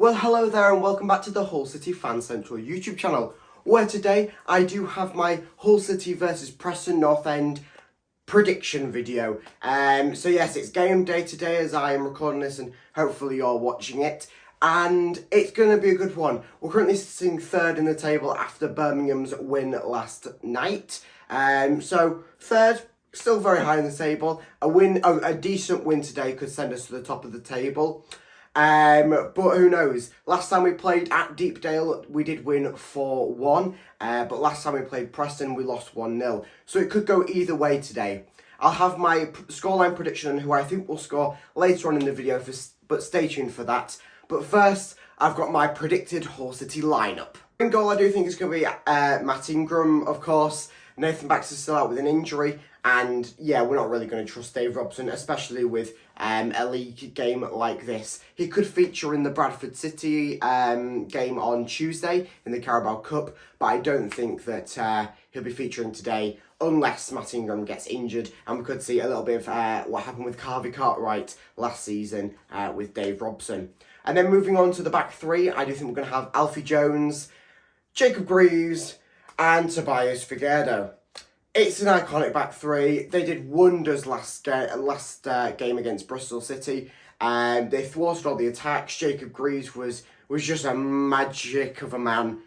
Well, hello there and welcome back to the Hull City Fan Central YouTube channel, where today I do have my Hull City versus Preston North End prediction video. So yes, it's game day today as I am recording this and hopefully you're watching it. And it's going to be a good one. We're currently sitting third in the table after Birmingham's win last night. So third, still very high in the table. A decent win today could send us to the top of the table. But who knows? Last time we played at Deepdale, we did win 4-1. But last time we played Preston, we lost 1-0. So it could go either way today. I'll have my scoreline prediction and who I think will score later on in the video, but stay tuned for that. But first, I've got my predicted Hull City lineup. In goal, I do think it's going to be Matt Ingram, of course. Nathan Baxter's still out with an injury. And yeah, we're not really going to trust Dave Robson, especially with a league game like this. He could feature in the Bradford City game on Tuesday in the Carabao Cup, but I don't think that he'll be featuring today unless Matt Ingram gets injured, and we could see a little bit of what happened with Harvey Cartwright last season with Dave Robson. And then moving on to the back three, I do think we're going to have Alfie Jones, Jacob Greaves, and Tobias Figueiredo. It's an iconic back three. They did wonders last game against Bristol City. They thwarted all the attacks. Jacob Greaves was just a magic of a man.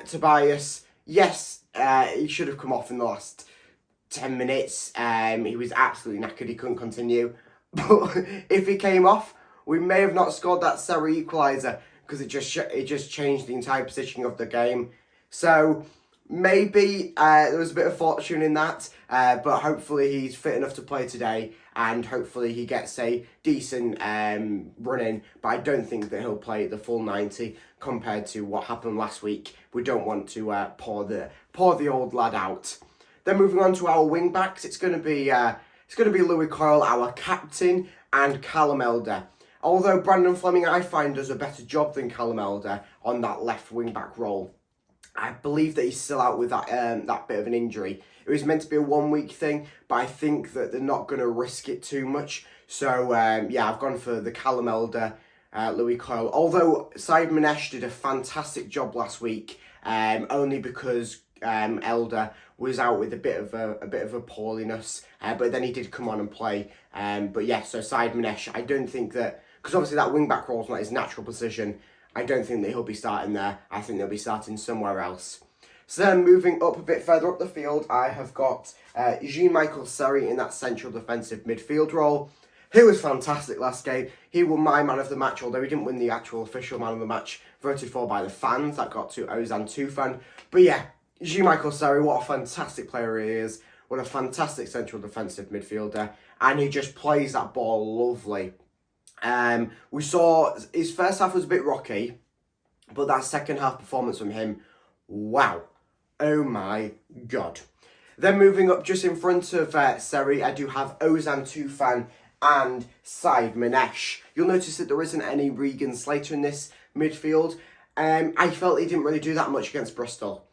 Tobias, yes, he should have come off in the last 10 minutes. He was absolutely knackered. He couldn't continue. But if he came off, we may have not scored that Surrey equaliser because it just changed the entire positioning of the game. So maybe there was a bit of fortune in that, but hopefully he's fit enough to play today and hopefully he gets a decent run in, but I don't think that he'll play the full 90 compared to what happened last week. We don't want to pour the old lad out. Then moving on to our wing backs, it's going to be Louis Coyle, our captain, and Callum Elder. Although Brandon Fleming, I find, does a better job than Callum Elder on that left wing back role. I believe that he's still out with that bit of an injury. It was meant to be a 1 week thing, but I think that they're not going to risk it too much. So, yeah, I've gone for the Callum Elder, Louis Coyle. Although Said Manesh did a fantastic job last week, only because Elder was out with a bit of a poorliness, but then he did come on and play. But yeah, so Said Manesh, I don't think that, because obviously that wing back role is not his natural position. I don't think that he'll be starting there. I think they'll be starting somewhere else. So then moving up a bit further up the field, I have got Jean-Michael Surrey in that central defensive midfield role. He was fantastic last game. He won my man of the match, although he didn't win the actual official man of the match voted for by the fans. That got to Ozan Tufan. But yeah, Jean-Michael Surrey, what a fantastic player he is. What a fantastic central defensive midfielder. And he just plays that ball lovely. We saw his first half was a bit rocky, but that second half performance from him, wow, oh my god. Then moving up just in front of Surrey, I do have Ozan Tufan and Said Manesh. You'll notice that there isn't any Regan Slater in this midfield. I felt he didn't really do that much against Bristol.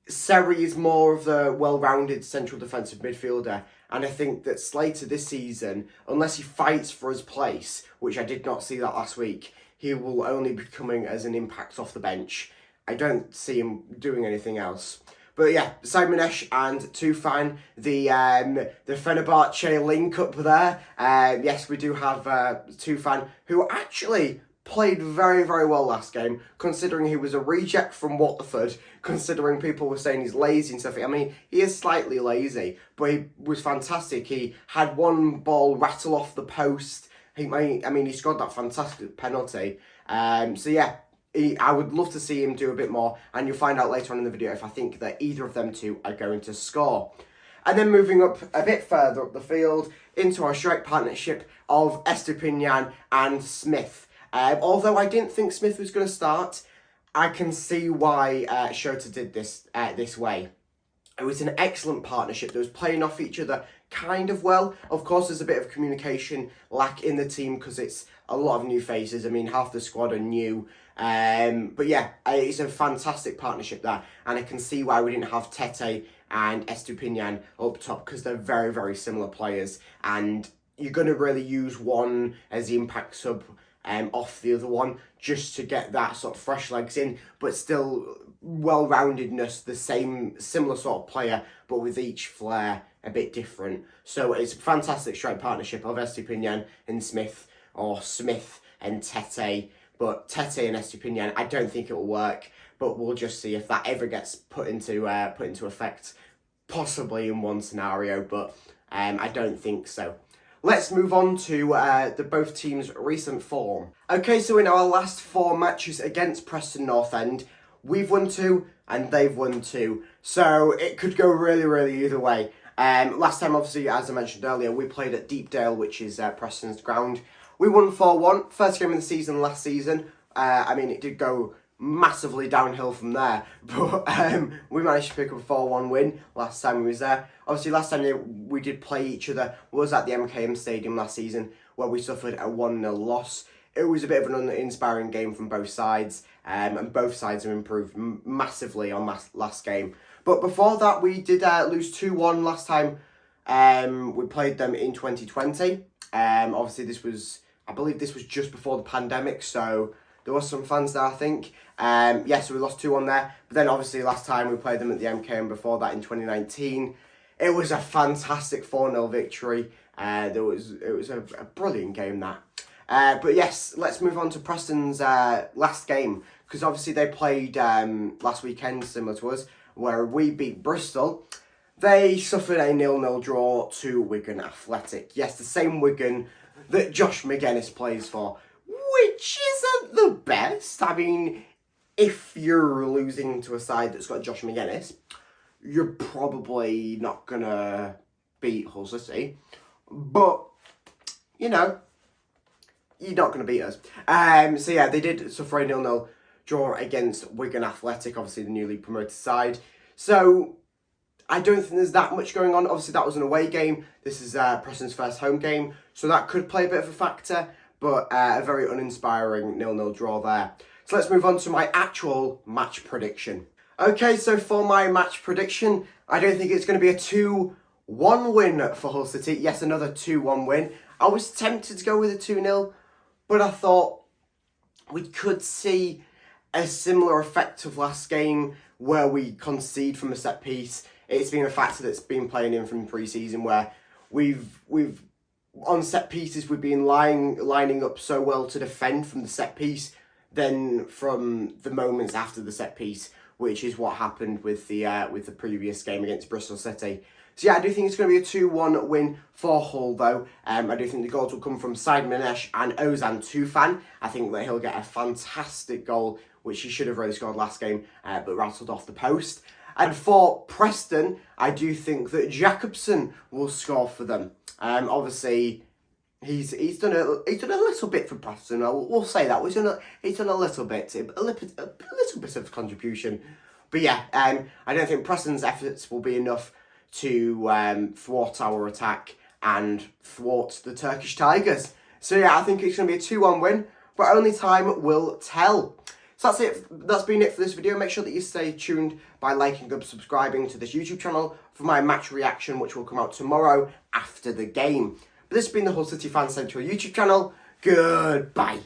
Surrey is more of the well-rounded central defensive midfielder, and I think that Slater this season, unless he fights for his place, which I did not see that last week, he will only be coming as an impact off the bench. I don't see him doing anything else. But yeah, Said Manesh and Tufan, the Fenerbahce link up there. Yes, we do have Tufan, who actually played very, very well last game, considering he was a reject from Watford, considering people were saying he's lazy and stuff. I mean, he is slightly lazy, but he was fantastic. He had one ball rattle off the post. He scored that fantastic penalty. So yeah, I would love to see him do a bit more, and you'll find out later on in the video if I think that either of them two are going to score. And then moving up a bit further up the field into our strike partnership of Estupinian and Smith. Although I didn't think Smith was going to start, I can see why Shota did this way. It was an excellent partnership. They was playing off each other kind of well. Of course, there's a bit of communication lack in the team because it's a lot of new faces. I mean, half the squad are new. But yeah, it's a fantastic partnership there. And I can see why we didn't have Tete and Estupinian up top because they're very, very similar players. And you're going to really use one as the impact sub off the other one, just to get that sort of fresh legs in, but still well-roundedness, the similar sort of player, but with each flair a bit different. So it's a fantastic strike partnership of Estupinian and Smith, or Smith and Tete, but Tete and Estupinian, I don't think it will work, but we'll just see if that ever gets put into effect, possibly in one scenario, but I don't think so. Let's move on to the both teams' recent form. Okay, so in our last 4 matches against Preston North End, we've won 2 and they've won 2. So it could go really either way. Last time, obviously, as I mentioned earlier, we played at Deepdale, which is Preston's ground. We won 4-1, first game of the season last season. I mean, it did go massively downhill from there, but we managed to pick up a 4-1 win last time we was there. Obviously, last time we did play each other was at the MKM Stadium last season, where we suffered a 1-0 loss. It was a bit of an uninspiring game from both sides, and both sides have improved massively on last game. But before that, we did lose 2-1 last time we played them in 2020. Obviously, I believe this was just before the pandemic, so there was some fans there, I think. So we lost 2-1 there. But then, obviously, last time we played them at the MKM before that in 2019, it was a fantastic 4-0 victory. It was a brilliant game, that. But yes, let's move on to Preston's last game, because obviously they played last weekend, similar to us, where we beat Bristol. They suffered a 0-0 draw to Wigan Athletic. Yes, the same Wigan that Josh McGuinness plays for, which isn't the best. I mean, if you're losing to a side that's got Josh McGuinness, you're probably not going to beat Hull City. But, you know, you're not going to beat us. So yeah, they did suffer a 0-0 draw against Wigan Athletic, obviously the newly promoted side. So I don't think there's that much going on. Obviously, that was an away game. This is Preston's first home game, so that could play a bit of a factor, but a very uninspiring 0-0 draw there. So let's move on to my actual match prediction. Okay, so for my match prediction, I don't think it's going to be a 2-1 win for Hull City. Yes, another 2-1 win. I was tempted to go with a 2-0, but I thought we could see a similar effect of last game where we concede from a set piece. It's been a factor that's been playing in from pre-season, where we've on set pieces we've been lining up so well to defend from the set piece, then from the moments after the set piece, which is what happened with the previous game against Bristol City. So yeah, I do think it's going to be a 2-1 win for Hull, though. I do think the goals will come from Said Manesh and Ozan Tufan. I think that he'll get a fantastic goal, which he should have really scored last game, but rattled off the post. And for Preston, I do think that Jacobson will score for them. Obviously, he's done a little bit for Preston. We'll say that he's done a little bit of contribution. But yeah, I don't think Preston's efforts will be enough to thwart our attack and thwart the Turkish Tigers. So yeah, I think it's going to be a 2-1 win, but only time will tell. So that's it. That's been it for this video. Make sure that you stay tuned by liking and subscribing to this YouTube channel for my match reaction, which will come out tomorrow after the game. But this has been the Hull City Fan Central YouTube channel. Goodbye.